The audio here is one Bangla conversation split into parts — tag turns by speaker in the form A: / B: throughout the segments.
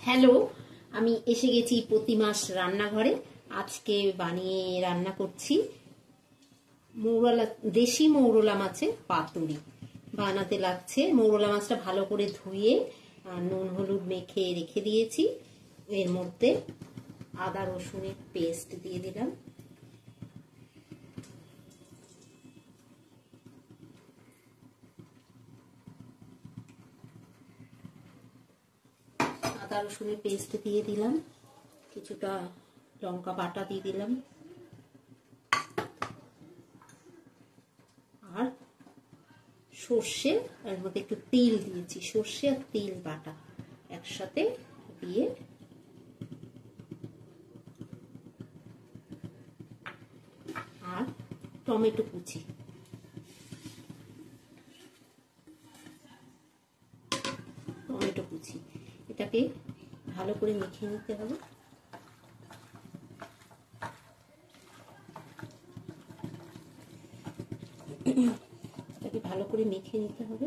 A: হ্যালো, আমি এসে গেছি প্রতিমাস রান্নাঘরে। আজকে বানিয়ে রান্না করছি দেশি মৌরলা মাছের পাতুরি। বানাতে লাগছে, মৌরলা মাছটা ভালো করে ধুয়ে নুন হলুদ মেখে রেখে দিয়েছি। এর মধ্যে আদা রসুনের পেস্ট দিয়ে দিলাম, আদা রসুনের পেস্ট দিয়ে দিলাম, কিছুটা লঙ্কা বাটা দিয়ে দিলাম, আর সর্ষে, এর মধ্যে একটু তিল দিয়েছি, সর্ষে আর তিল বাটা একসাথে দিয়ে আর টমেটো কুচি, এটাকে ভালো করে মেখে নিতে হবে। এটাকে ভালো করে মেখে নিতে হবে।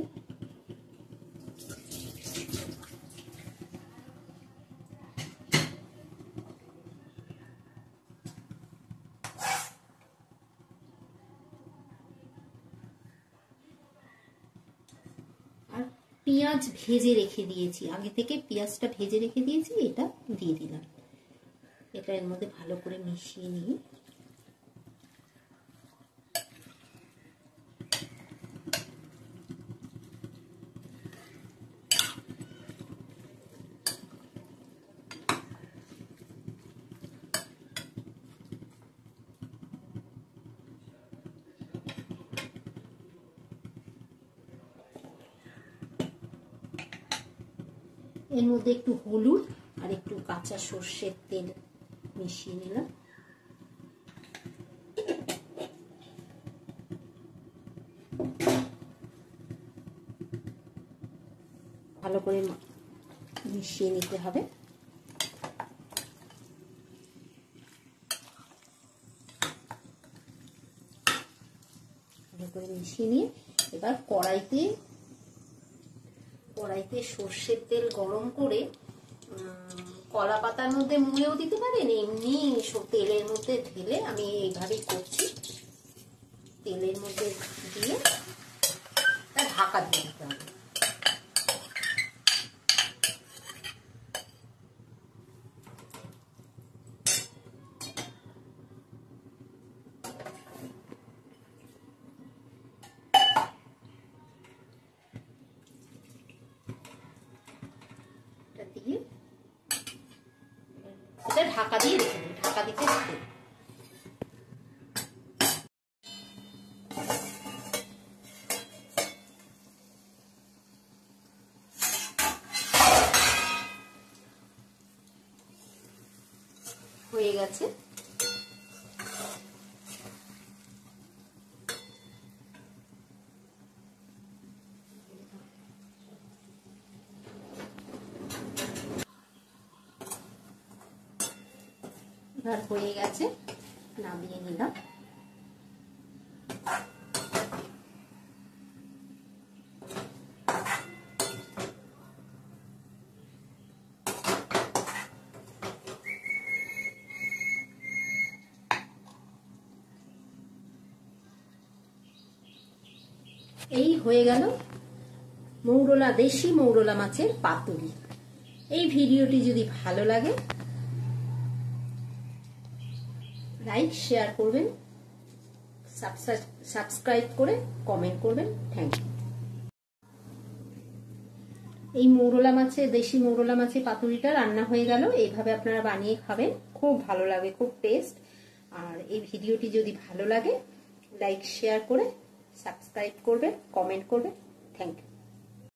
A: আর পেঁয়াজ ভেজে রেখে দিয়েছি, আগে থেকে পেঁয়াজটা ভেজে রেখে দিয়েছি, এটা দিয়ে দিলাম। এটা এর মধ্যে ভালো করে মিশিয়ে নিয়ে এর মধ্যে একটু হলুদ আর একটু কাঁচা সর্ষের তেল মিশিয়ে নিলাম। ভালো করে মিশিয়ে নিতে হবে। ভালো করে মিশিয়ে নিয়ে এবার কড়াইতে সর্ষের তেল গরম করে কলা পাতার মধ্যে মুড়েও দিতে পারেন, এমনি তেলের মধ্যে ঢেলে, আমি এইভাবেই করছি। তেলের মধ্যে দিয়ে ঢাকা দিয়ে দিতে হবে। দিয়ে এটা ঢাকা দিয়ে রেখে দিই, ঢাকা দিতে হবে। হয়ে গেছে। এবার হয়ে গেছে, নামিয়ে নিলাম। এই হয়ে গেল দেশি মৌরলা মাছের পাতুরি। এই ভিডিওটি যদি ভালো লাগে লাইক শেয়ার করবেন, সাবস্ক্রাইব করে কমেন্ট করবেন। Thank you. এই দেশি মৌরলা মাছের পাতুরিটা রান্না হয়ে গেল। এইভাবে আপনারা বানিয়ে খাবেন, খুব ভালো লাগে, খুব টেস্ট। আর এই ভিডিওটি যদি ভালো লাগে লাইক শেয়ার করে সাবস্ক্রাইব করবেন, কমেন্ট করবেন। Thank you.